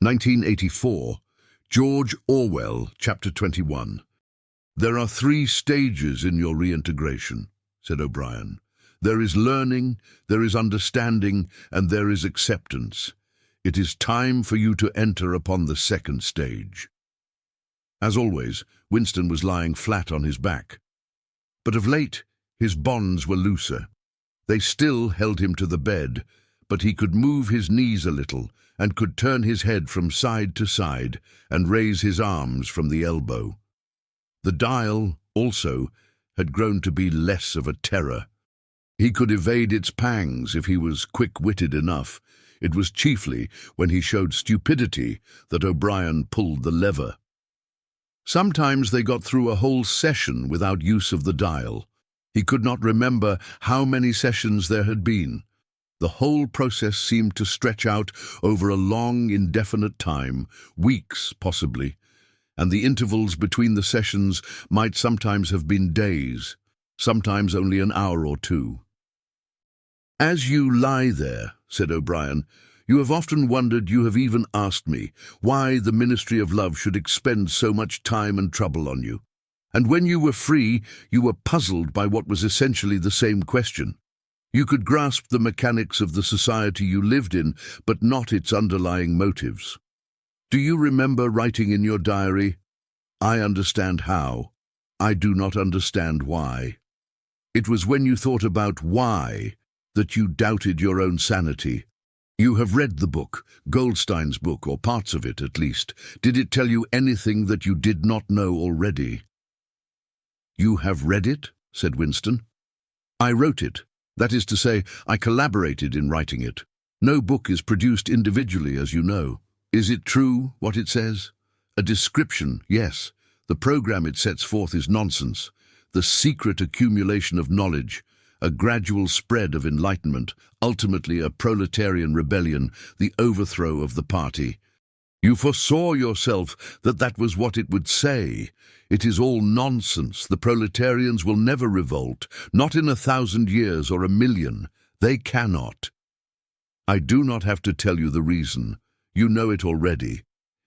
1984, George Orwell, Chapter 21. "There are 3 stages in your reintegration," said O'Brien. "There is learning, there is understanding, and there is acceptance. It is time for you to enter upon the 2nd stage." As always, Winston was lying flat on his back. But of late, his bonds were looser. They still held him to the bed, but he could move his knees a little and could turn his head from side to side and raise his arms from the elbow. The dial, also, had grown to be less of a terror. He could evade its pangs if he was quick-witted enough. It was chiefly when he showed stupidity that O'Brien pulled the lever. Sometimes they got through a whole session without use of the dial. He could not remember how many sessions there had been. The whole process seemed to stretch out over a long, indefinite time, weeks possibly, and the intervals between the sessions might sometimes have been days, sometimes only an hour or 2. "As you lie there," said O'Brien, "you have often wondered, you have even asked me, why the Ministry of Love should expend so much time and trouble on you. And when you were free, you were puzzled by what was essentially the same question. You could grasp the mechanics of the society you lived in, but not its underlying motives. Do you remember writing in your diary, 'I understand how, I do not understand why'? It was when you thought about why that you doubted your own sanity. You have read the book, Goldstein's book, or parts of it at least. Did it tell you anything that you did not know already?" "You have read it?" said Winston. "I wrote it. That is to say, I collaborated in writing it. No book is produced individually, as you know. Is it true, what it says? A description, yes. The program it sets forth is nonsense. The secret accumulation of knowledge, a gradual spread of enlightenment, ultimately a proletarian rebellion, the overthrow of the party. You foresaw yourself that that was what it would say. It is all nonsense. The proletarians will never revolt, not in 1,000 years or 1,000,000. They cannot. I do not have to tell you the reason. You know it already.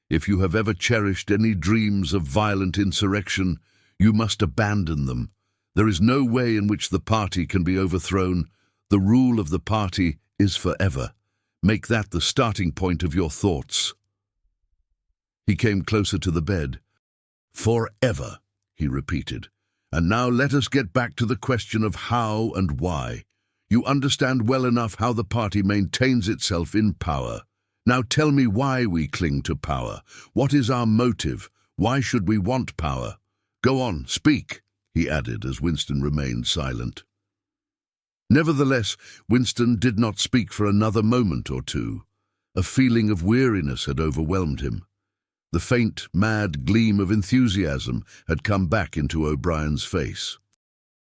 If you have ever cherished any dreams of violent insurrection, you must abandon them. There is no way in which the party can be overthrown. The rule of the party is forever. Make that the starting point of your thoughts." He came closer to the bed. "Forever," he repeated. "And now let us get back to the question of how and why. You understand well enough how the party maintains itself in power. Now tell me why we cling to power. What is our motive? Why should we want power? Go on, speak," he added as Winston remained silent. Nevertheless, Winston did not speak for another moment or 2. A feeling of weariness had overwhelmed him. The faint, mad gleam of enthusiasm had come back into O'Brien's face.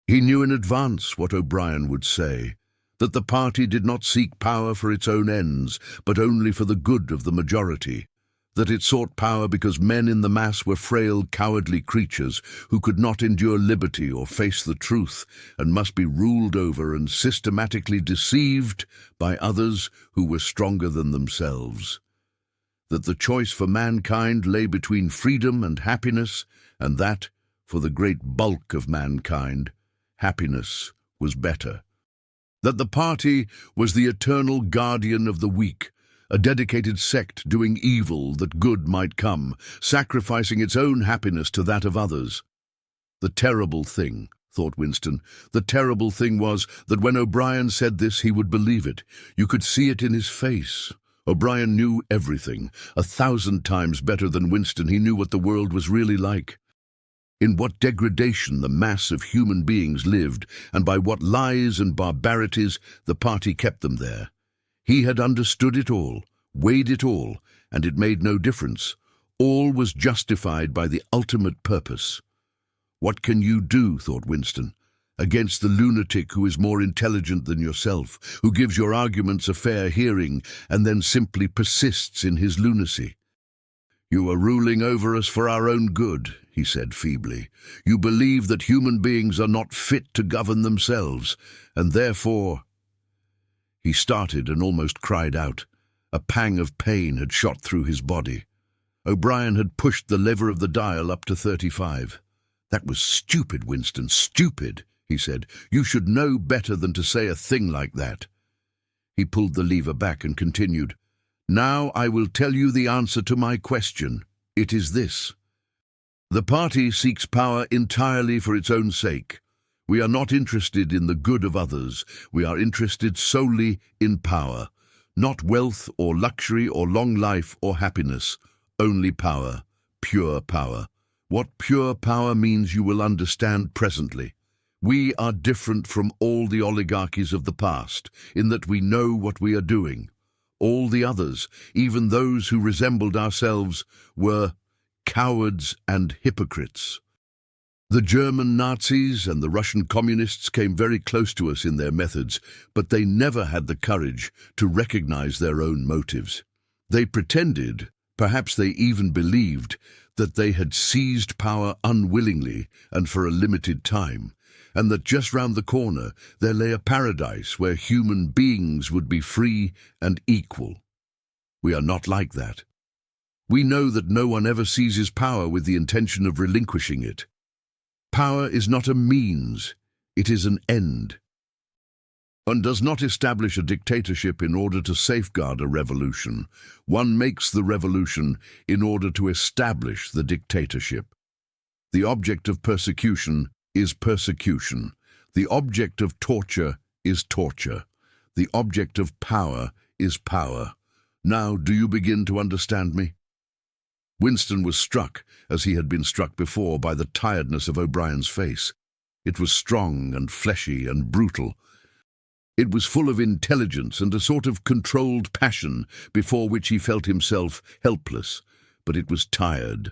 He knew in advance what O'Brien would say, that the party did not seek power for its own ends, but only for the good of the majority, that it sought power because men in the mass were frail, cowardly creatures who could not endure liberty or face the truth and must be ruled over and systematically deceived by others who were stronger than themselves. That the choice for mankind lay between freedom and happiness, and that, for the great bulk of mankind, happiness was better. That the party was the eternal guardian of the weak, a dedicated sect doing evil that good might come, sacrificing its own happiness to that of others. The terrible thing, thought Winston, the terrible thing was that when O'Brien said this, he would believe it. You could see it in his face. O'Brien knew everything. 1,000 times better than Winston, he knew what the world was really like. In what degradation the mass of human beings lived, and by what lies and barbarities the party kept them there. He had understood it all, weighed it all, and it made no difference. All was justified by the ultimate purpose. What can you do, thought Winston, against the lunatic who is more intelligent than yourself, who gives your arguments a fair hearing and then simply persists in his lunacy? "You are ruling over us for our own good," he said feebly. "You believe that human beings are not fit to govern themselves, and therefore—" He started and almost cried out. A pang of pain had shot through his body. O'Brien had pushed the lever of the dial up to 35. "That was stupid, Winston, stupid," he said. "You should know better than to say a thing like that." He pulled the lever back and continued, "Now I will tell you the answer to my question. It is this. The party seeks power entirely for its own sake. We are not interested in the good of others. We are interested solely in power. Not wealth or luxury or long life or happiness. Only power. Pure power. What pure power means you will understand presently. We are different from all the oligarchies of the past, in that we know what we are doing. All the others, even those who resembled ourselves, were cowards and hypocrites. The German Nazis and the Russian communists came very close to us in their methods, but they never had the courage to recognize their own motives. They pretended, perhaps they even believed, that they had seized power unwillingly and for a limited time, and that just round the corner there lay a paradise where human beings would be free and equal. We are not like that. We know that no one ever seizes power with the intention of relinquishing it. Power is not a means, it is an end. One does not establish a dictatorship in order to safeguard a revolution. One makes the revolution in order to establish the dictatorship. The object of persecution is persecution. The object of torture is torture. The object of power is power. Now, do you begin to understand me? Winston was struck, as he had been struck before, by the tiredness of O'Brien's face. It was strong and fleshy and brutal. It was full of intelligence and a sort of controlled passion before which he felt himself helpless. But it was tired.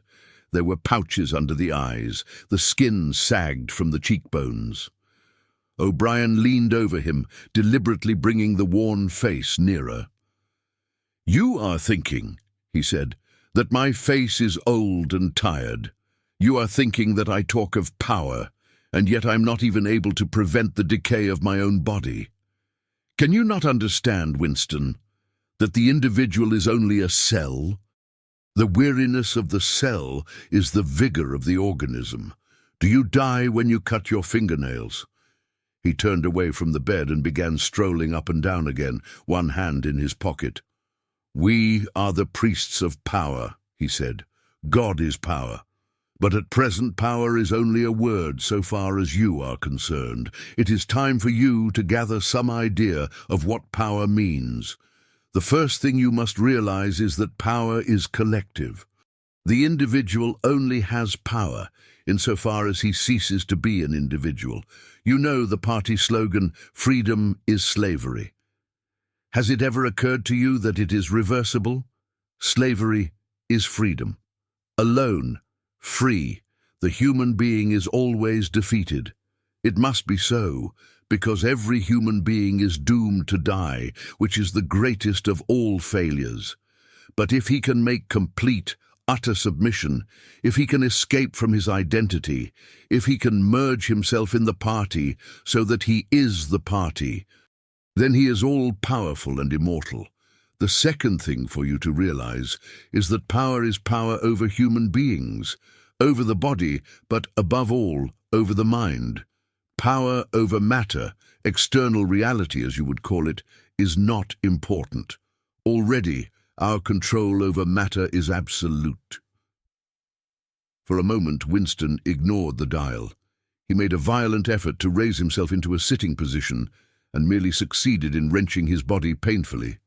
There were pouches under the eyes. The skin sagged from the cheekbones. O'Brien leaned over him, deliberately bringing the worn face nearer. "You are thinking," he said, "that my face is old and tired. You are thinking that I talk of power, and yet I'm not even able to prevent the decay of my own body. Can you not understand, Winston, that the individual is only a cell? The weariness of the cell is the vigor of the organism. Do you die when you cut your fingernails?" He turned away from the bed and began strolling up and down again, one hand in his pocket. "We are the priests of power," he said. "God is power. But at present power is only a word so far as you are concerned. It is time for you to gather some idea of what power means. The first thing you must realize is that power is collective. The individual only has power insofar as he ceases to be an individual. You know the party slogan, "Freedom is slavery." Has it ever occurred to you that it is reversible? Slavery is freedom. Alone, free, the human being is always defeated. It must be so, because every human being is doomed to die, which is the greatest of all failures. But if he can make complete, utter submission, if he can escape from his identity, if he can merge himself in the party so that he is the party, then he is all-powerful and immortal. The second thing for you to realize is that power is power over human beings, over the body, but above all, over the mind. Power over matter, external reality as you would call it, is not important. Already, our control over matter is absolute. For a moment, Winston ignored the dial. He made a violent effort to raise himself into a sitting position and merely succeeded in wrenching his body painfully.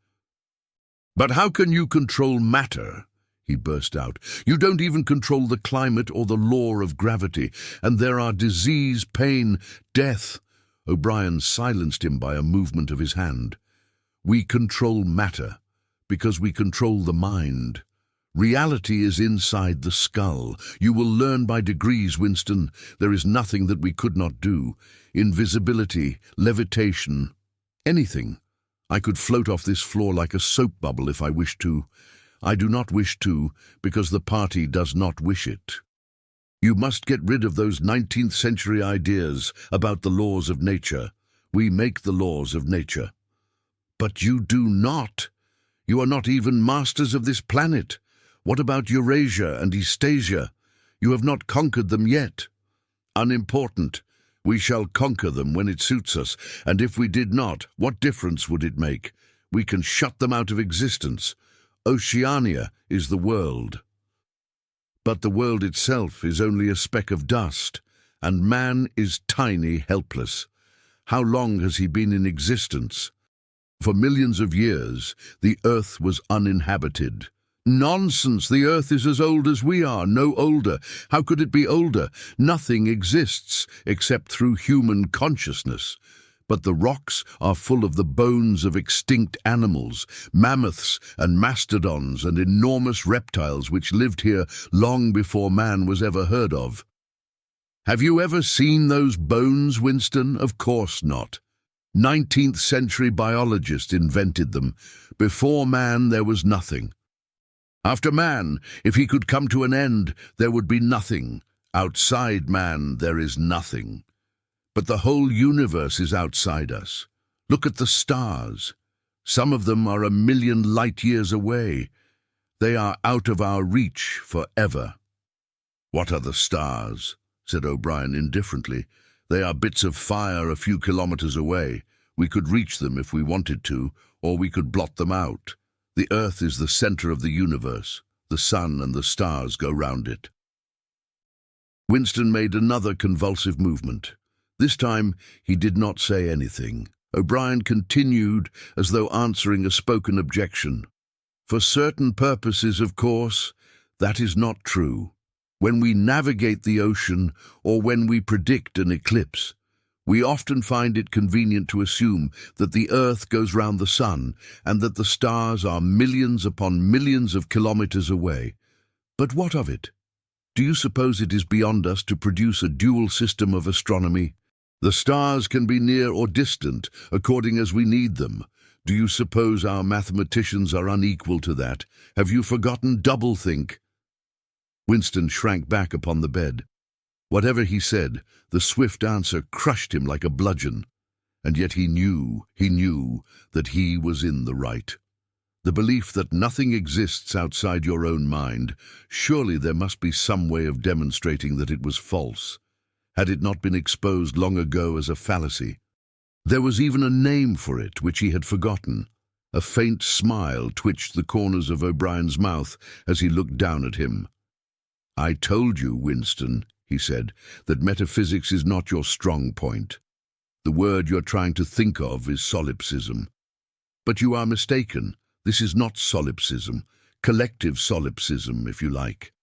"But how can you control matter?" he burst out. "You don't even control the climate or the law of gravity, and there are disease, pain, death." O'Brien silenced him by a movement of his hand. "We control matter because we control the mind. Reality is inside the skull. You will learn by degrees, Winston. There is nothing that we could not do. Invisibility, levitation, anything. I could float off this floor like a soap bubble if I wished to. I do not wish to, because the party does not wish it. You must get rid of those 19th century ideas about the laws of nature. We make the laws of nature." "But you do not. You are not even masters of this planet. What about Eurasia and Eastasia? You have not conquered them yet. Unimportant. We shall conquer them when it suits us, and if we did not, what difference would it make? We can shut them out of existence. Oceania is the world. But the world itself is only a speck of dust, and man is tiny, helpless. How long has he been in existence? For millions of years, the earth was uninhabited. Nonsense! The earth is as old as we are, no older. How could it be older? Nothing exists except through human consciousness. But the rocks are full of the bones of extinct animals, mammoths and mastodons and enormous reptiles which lived here long before man was ever heard of. Have you ever seen those bones, Winston? Of course not. 19th century biologists invented them. Before man there was nothing. After man, if he could come to an end, there would be nothing. Outside man, there is nothing. But the whole universe is outside us. Look at the stars. Some of them are 1,000,000 light years away. They are out of our reach forever. What are the stars? Said O'Brien indifferently. They are bits of fire a few kilometers away. We could reach them if we wanted to, or we could blot them out. The earth is the center of the universe. The sun and the stars go round it. Winston made another convulsive movement. This time he did not say anything. O'Brien continued as though answering a spoken objection. For certain purposes, of course, that is not true. When we navigate the ocean or when we predict an eclipse, we often find it convenient to assume that the earth goes round the sun and that the stars are millions upon millions of kilometers away. But what of it? Do you suppose it is beyond us to produce a dual system of astronomy? The stars can be near or distant, according as we need them. Do you suppose our mathematicians are unequal to that? Have you forgotten doublethink? Winston shrank back upon the bed. Whatever he said, the swift answer crushed him like a bludgeon. And yet he knew that he was in the right. The belief that nothing exists outside your own mind, surely there must be some way of demonstrating that it was false. Had it not been exposed long ago as a fallacy? There was even a name for it which he had forgotten. A faint smile twitched the corners of O'Brien's mouth as he looked down at him. "I told you, Winston," he said, "that metaphysics is not your strong point. The word you're trying to think of is solipsism. But you are mistaken. This is not solipsism, collective solipsism, if you like.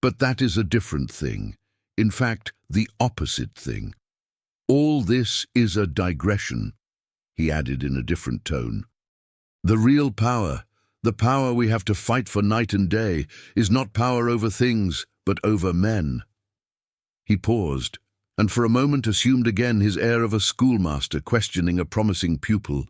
But that is a different thing. In fact, the opposite thing. All this is a digression," he added in a different tone. "The real power, the power we have to fight for night and day, is not power over things, but over men." He paused, and for a moment assumed again his air of a schoolmaster questioning a promising pupil.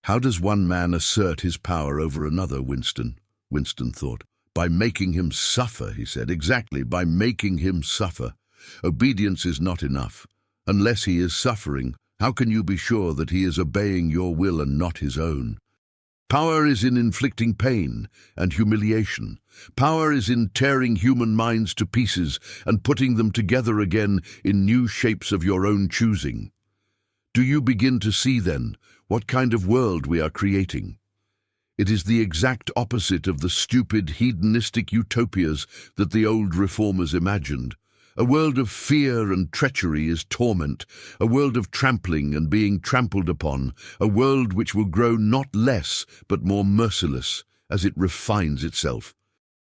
"How does one man assert his power over another, Winston?" Winston thought. "By making him suffer," he said. "Exactly, by making him suffer. Obedience is not enough. Unless he is suffering, how can you be sure that he is obeying your will and not his own? Power is in inflicting pain and humiliation. Power is in tearing human minds to pieces and putting them together again in new shapes of your own choosing. Do you begin to see, then, what kind of world we are creating? It is the exact opposite of the stupid hedonistic utopias that the old reformers imagined. A world of fear and treachery is torment, a world of trampling and being trampled upon, a world which will grow not less but more merciless as it refines itself.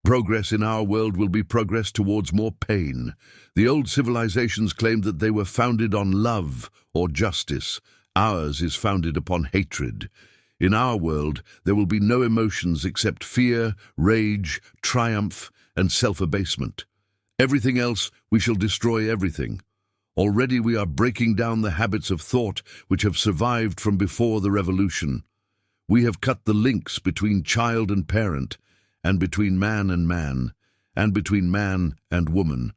Progress in our world will be progress towards more pain. The old civilizations claimed that they were founded on love or justice. Ours is founded upon hatred. In our world, there will be no emotions except fear, rage, triumph, and self-abasement. Everything else, we shall destroy everything. Already we are breaking down the habits of thought which have survived from before the revolution. We have cut the links between child and parent, and between man, and between man and woman.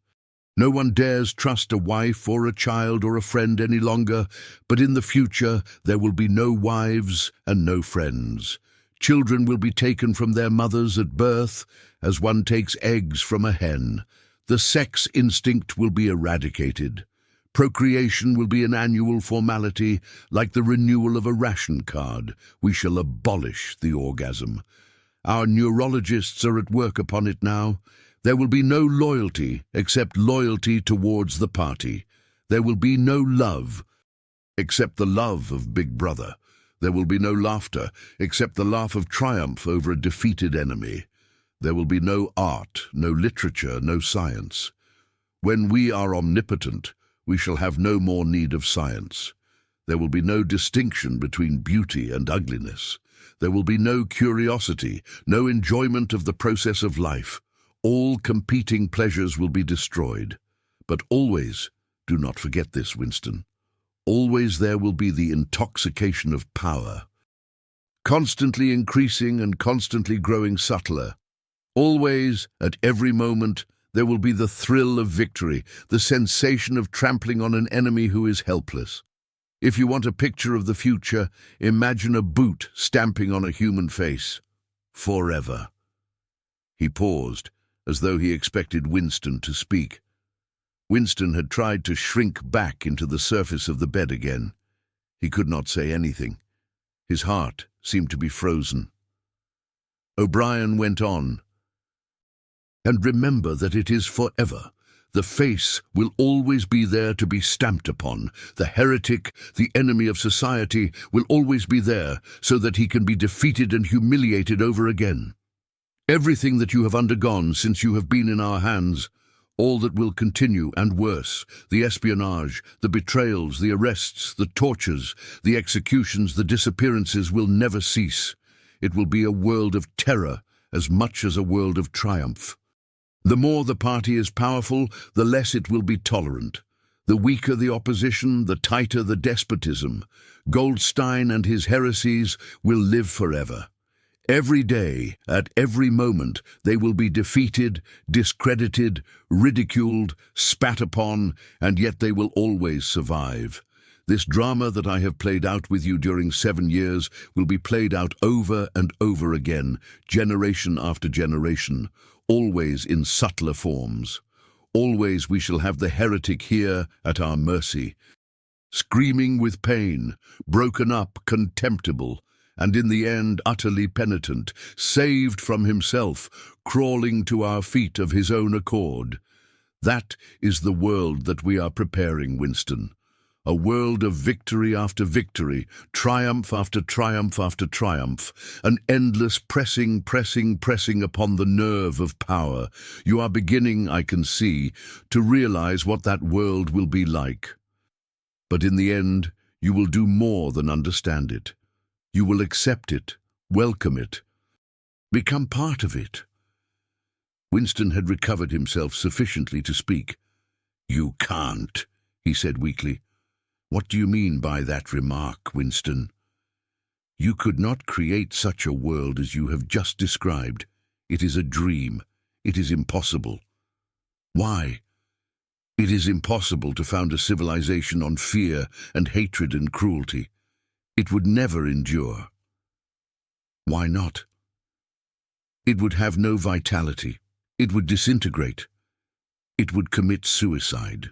No one dares trust a wife or a child or a friend any longer, but in the future there will be no wives and no friends. Children will be taken from their mothers at birth, as one takes eggs from a hen. The sex instinct will be eradicated. Procreation will be an annual formality, like the renewal of a ration card. We shall abolish the orgasm. Our neurologists are at work upon it now. There will be no loyalty except loyalty towards the party. There will be no love except the love of Big Brother. There will be no laughter except the laugh of triumph over a defeated enemy. There will be no art, no literature, no science. When we are omnipotent, we shall have no more need of science. There will be no distinction between beauty and ugliness. There will be no curiosity, no enjoyment of the process of life. All competing pleasures will be destroyed. But always, do not forget this, Winston, always there will be the intoxication of power, constantly increasing and constantly growing subtler. Always, at every moment, there will be the thrill of victory, the sensation of trampling on an enemy who is helpless. If you want a picture of the future, imagine a boot stamping on a human face. Forever. He paused, as though he expected Winston to speak. Winston had tried to shrink back into the surface of the bed again. He could not say anything. His heart seemed to be frozen. O'Brien went on. And remember that it is forever. The face will always be there to be stamped upon. The heretic, the enemy of society, will always be there so that he can be defeated and humiliated over again. Everything that you have undergone since you have been in our hands, all that will continue and worse, the espionage, the betrayals, the arrests, the tortures, the executions, the disappearances will never cease. It will be a world of terror as much as a world of triumph. The more the party is powerful, the less it will be tolerant. The weaker the opposition, the tighter the despotism. Goldstein and his heresies will live forever. Every day, at every moment, they will be defeated, discredited, ridiculed, spat upon, and yet they will always survive. This drama that I have played out with you during 7 years will be played out over and over again, generation after generation, always in subtler forms. Always we shall have the heretic here at our mercy, screaming with pain, broken up, contemptible, and in the end utterly penitent, saved from himself, crawling to our feet of his own accord. That is the world that we are preparing, Winston. A world of victory after victory, triumph after triumph after triumph, an endless pressing upon the nerve of power. You are beginning, I can see, to realize what that world will be like. But in the end, you will do more than understand it. You will accept it, welcome it, become part of it. Winston had recovered himself sufficiently to speak. "You can't," he said weakly. "What do you mean by that remark, Winston? You could not create such a world as you have just described. It is a dream. It is impossible." "Why?" "It is impossible to found a civilization on fear and hatred and cruelty. It would never endure." "Why not?" "It would have no vitality. It would disintegrate. It would commit suicide."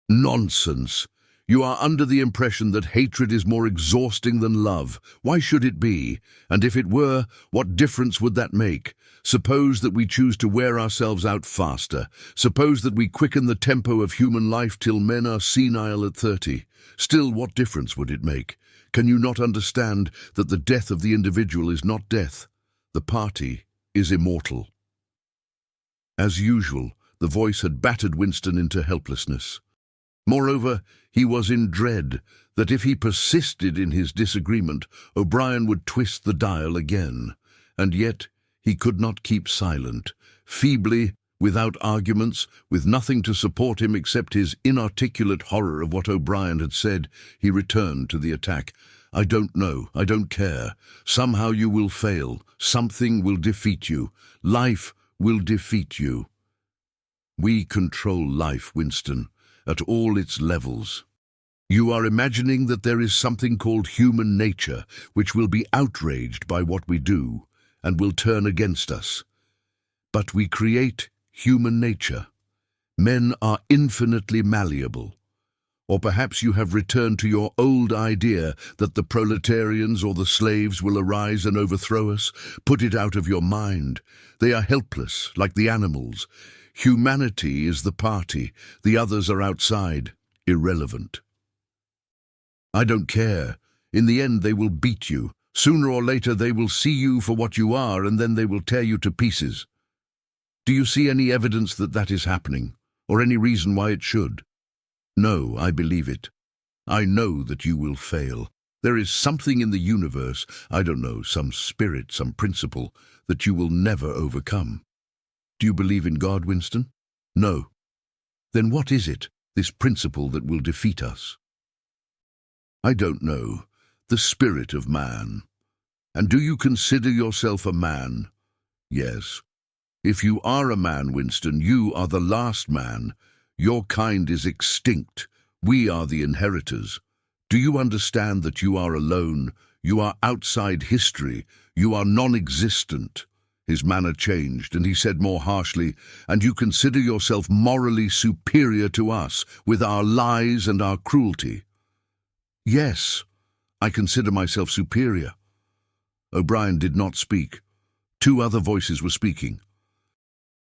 "Nonsense! You are under the impression that hatred is more exhausting than love. Why should it be? And if it were, what difference would that make? Suppose that we choose to wear ourselves out faster. Suppose that we quicken the tempo of human life till men are senile at 30. Still, what difference would it make? Can you not understand that the death of the individual is not death? The party is immortal. As usual, the voice had battered Winston into helplessness. Moreover, he was in dread that if he persisted in his disagreement, O'Brien would twist the dial again. And yet he could not keep silent. Feebly, without arguments, with nothing to support him except his inarticulate horror of what O'Brien had said, he returned to the attack. "I don't know. I don't care. Somehow you will fail. Something will defeat you. Life will defeat you." "We control life, Winston, at all its levels." You are imagining that there is something called human nature which will be outraged by what we do and will turn against us. But we create human nature. Men are infinitely malleable. Or perhaps you have returned to your old idea that the proletarians or the slaves will arise and overthrow us. Put it out of your mind. They are helpless, like the animals. Humanity is the party. The others are outside, irrelevant. I don't care. In the end, they will beat you. Sooner or later, they will see you for what you are, and then they will tear you to pieces. Do you see any evidence that that is happening, or any reason why it should? No, I believe it. I know that you will fail. There is something in the universe, I don't know, some spirit, some principle, that you will never overcome. Do you believe in God, Winston? No. Then what is it, this principle that will defeat us? I don't know. The spirit of man. And do you consider yourself a man? Yes. If you are a man, Winston, you are the last man. Your kind is extinct. We are the inheritors. Do you understand that you are alone? You are outside history. You are non-existent. His manner changed, and he said more harshly, and you consider yourself morally superior to us, with our lies and our cruelty. Yes, I consider myself superior. O'Brien did not speak. Two other voices were speaking.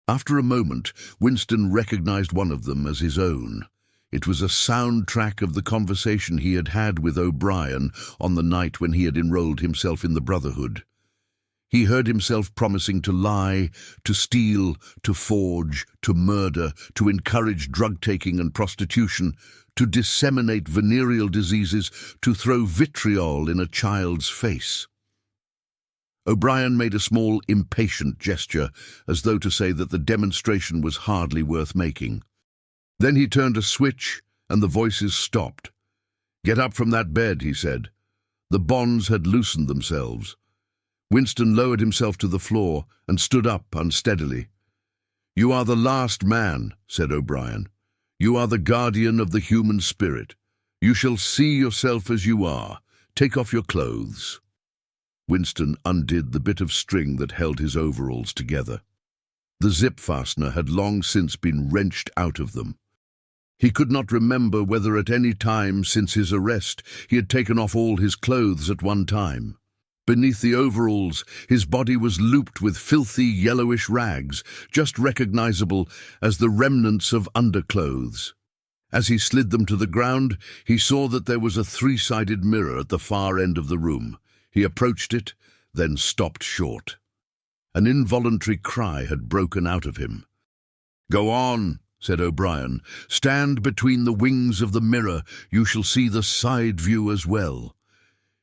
After a moment, Winston recognized one of them as his own. It was a soundtrack of the conversation he had had with O'Brien on the night when he had enrolled himself in the Brotherhood. He heard himself promising to lie, to steal, to forge, to murder, to encourage drug-taking and prostitution, to disseminate venereal diseases, to throw vitriol in a child's face. O'Brien made a small, impatient gesture, as though to say that the demonstration was hardly worth making. Then he turned a switch, and the voices stopped. "Get up from that bed," he said. The bonds had loosened themselves. Winston lowered himself to the floor and stood up unsteadily. "You are the last man," said O'Brien. "You are the guardian of the human spirit. You shall see yourself as you are. Take off your clothes." Winston undid the bit of string that held his overalls together. The zip fastener had long since been wrenched out of them. He could not remember whether at any time since his arrest he had taken off all his clothes at one time. Beneath the overalls, his body was looped with filthy yellowish rags, just recognizable as the remnants of underclothes. As he slid them to the ground, he saw that there was a three-sided mirror at the far end of the room. He approached it, then stopped short. An involuntary cry had broken out of him. "Go on," said O'Brien. "Stand between the wings of the mirror. You shall see the side view as well."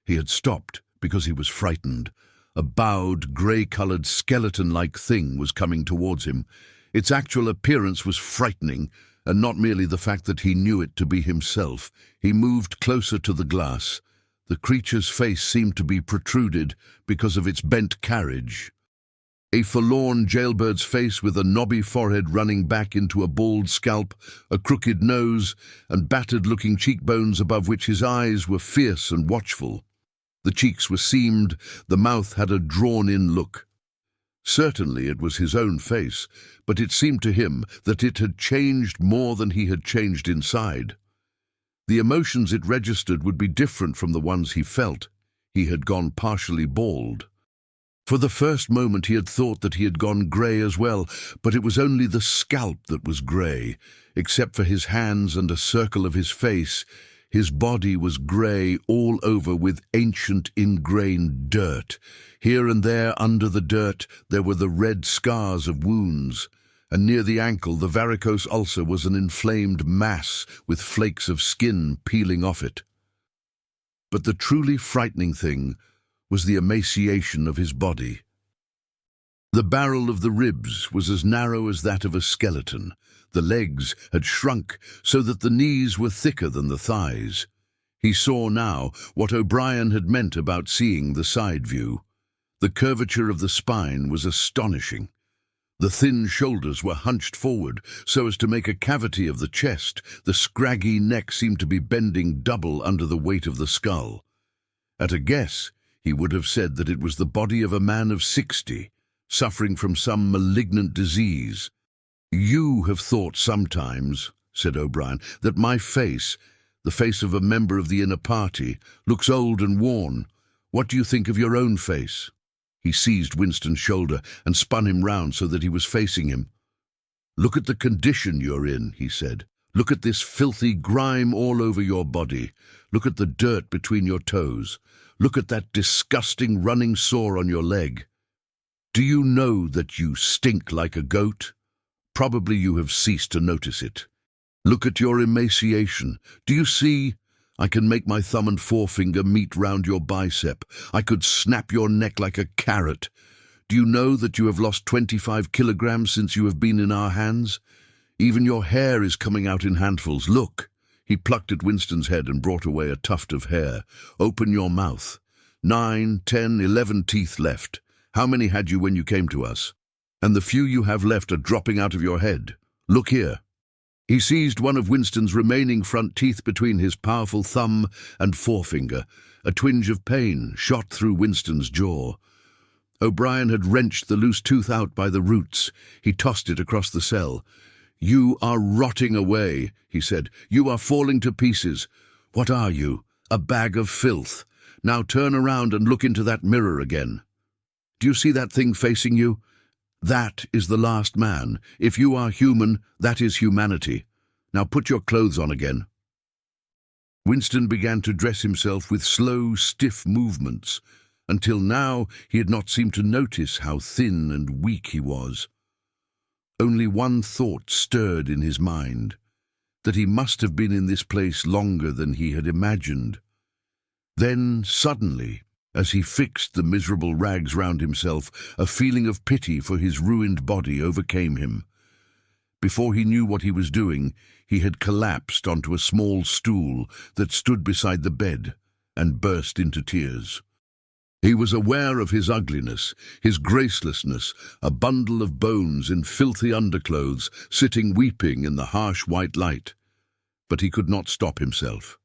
He had stopped because he was frightened. A bowed, grey-coloured, skeleton-like thing was coming towards him. Its actual appearance was frightening, and not merely the fact that he knew it to be himself. He moved closer to the glass. The creature's face seemed to be protruded because of its bent carriage. A forlorn jailbird's face with a knobby forehead running back into a bald scalp, a crooked nose, and battered-looking cheekbones above which his eyes were fierce and watchful. The cheeks were seamed, the mouth had a drawn-in look. Certainly it was his own face, but it seemed to him that it had changed more than he had changed inside. The emotions it registered would be different from the ones he felt. He had gone partially bald. For the first moment he had thought that he had gone grey as well, but it was only the scalp that was grey. Except for his hands and a circle of his face, his body was grey all over with ancient ingrained dirt. Here and there under the dirt there were the red scars of wounds, and near the ankle the varicose ulcer was an inflamed mass with flakes of skin peeling off it. But the truly frightening thing was the emaciation of his body. The barrel of the ribs was as narrow as that of a skeleton. The legs had shrunk so that the knees were thicker than the thighs. He saw now what O'Brien had meant about seeing the side view. The curvature of the spine was astonishing. The thin shoulders were hunched forward so as to make a cavity of the chest. The scraggy neck seemed to be bending double under the weight of the skull. At a guess, he would have said that it was the body of a man of 60, suffering from some malignant disease. "You have thought sometimes," said O'Brien, "that my face, the face of a member of the inner party, looks old and worn. What do you think of your own face?" He seized Winston's shoulder and spun him round so that he was facing him. "Look at the condition you're in," he said. "Look at this filthy grime all over your body. Look at the dirt between your toes. Look at that disgusting running sore on your leg. Do you know that you stink like a goat? Probably you have ceased to notice it. Look at your emaciation. Do you see? I can make my thumb and forefinger meet round your bicep. I could snap your neck like a carrot. Do you know that you have lost 25 kilograms since you have been in our hands? Even your hair is coming out in handfuls. Look." He plucked at Winston's head and brought away a tuft of hair. "Open your mouth. 9, 10, 11 teeth left. How many had you when you came to us? And the few you have left are dropping out of your head. Look here." He seized one of Winston's remaining front teeth between his powerful thumb and forefinger. A twinge of pain shot through Winston's jaw. O'Brien had wrenched the loose tooth out by the roots. He tossed it across the cell. "You are rotting away," he said. "You are falling to pieces. What are you? A bag of filth. Now turn around and look into that mirror again. Do you see that thing facing you? That is the last man. If you are human, that is humanity. Now put your clothes on again." Winston began to dress himself with slow, stiff movements. Until now, he had not seemed to notice how thin and weak he was. Only one thought stirred in his mind, that he must have been in this place longer than he had imagined. Then, suddenly, as he fixed the miserable rags round himself, a feeling of pity for his ruined body overcame him. Before he knew what he was doing, he had collapsed onto a small stool that stood beside the bed and burst into tears. He was aware of his ugliness, his gracelessness, a bundle of bones in filthy underclothes, sitting weeping in the harsh white light. But he could not stop himself.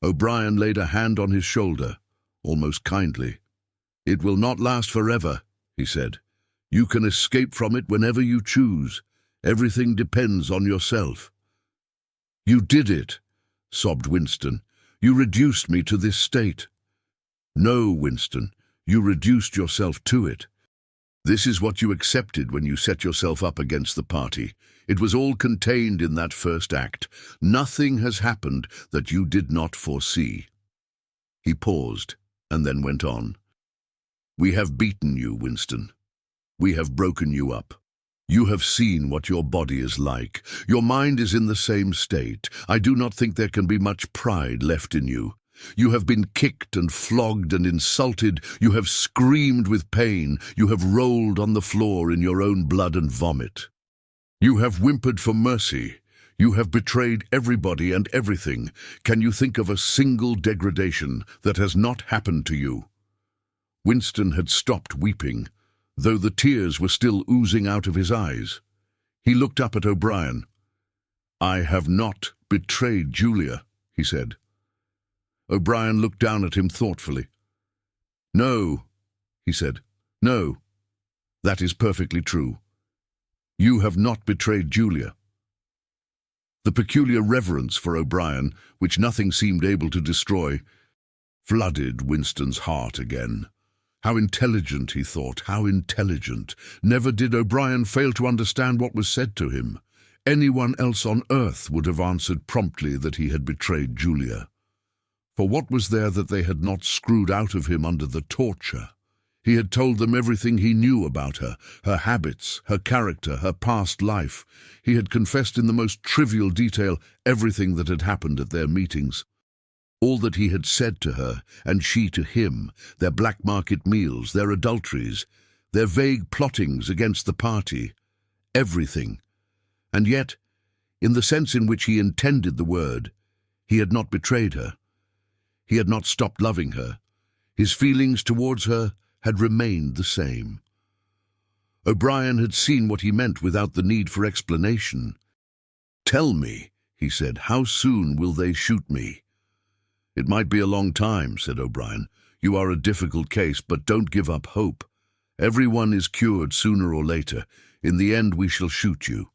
O'Brien laid a hand on his shoulder, almost kindly. "It will not last forever," he said. "You can escape from it whenever you choose. Everything depends on yourself." "You did it," sobbed Winston. "You reduced me to this state." "No, Winston, you reduced yourself to it. This is what you accepted when you set yourself up against the party. It was all contained in that first act. Nothing has happened that you did not foresee." He paused and then went on. "We have beaten you, Winston. We have broken you up. You have seen what your body is like. Your mind is in the same state. I do not think there can be much pride left in you. You have been kicked and flogged and insulted. You have screamed with pain. You have rolled on the floor in your own blood and vomit. You have whimpered for mercy. You have betrayed everybody and everything. Can you think of a single degradation that has not happened to you?" Winston had stopped weeping, though the tears were still oozing out of his eyes. He looked up at O'Brien. "I have not betrayed Julia," he said. O'Brien looked down at him thoughtfully. "No," he said. "No, that is perfectly true. You have not betrayed Julia." The peculiar reverence for O'Brien, which nothing seemed able to destroy, flooded Winston's heart again. How intelligent, he thought, how intelligent. Never did O'Brien fail to understand what was said to him. Anyone else on earth would have answered promptly that he had betrayed Julia. For what was there that they had not screwed out of him under the torture? He had told them everything he knew about her, her habits, her character, her past life. He had confessed in the most trivial detail everything that had happened at their meetings. All that he had said to her, and she to him, their black market meals, their adulteries, their vague plottings against the party, everything. And yet, in the sense in which he intended the word, he had not betrayed her. He had not stopped loving her. His feelings towards her had remained the same. O'Brien had seen what he meant without the need for explanation. "Tell me," he said, "how soon will they shoot me?" "It might be a long time," said O'Brien. "You are a difficult case, but don't give up hope. Everyone is cured sooner or later. In the end, we shall shoot you.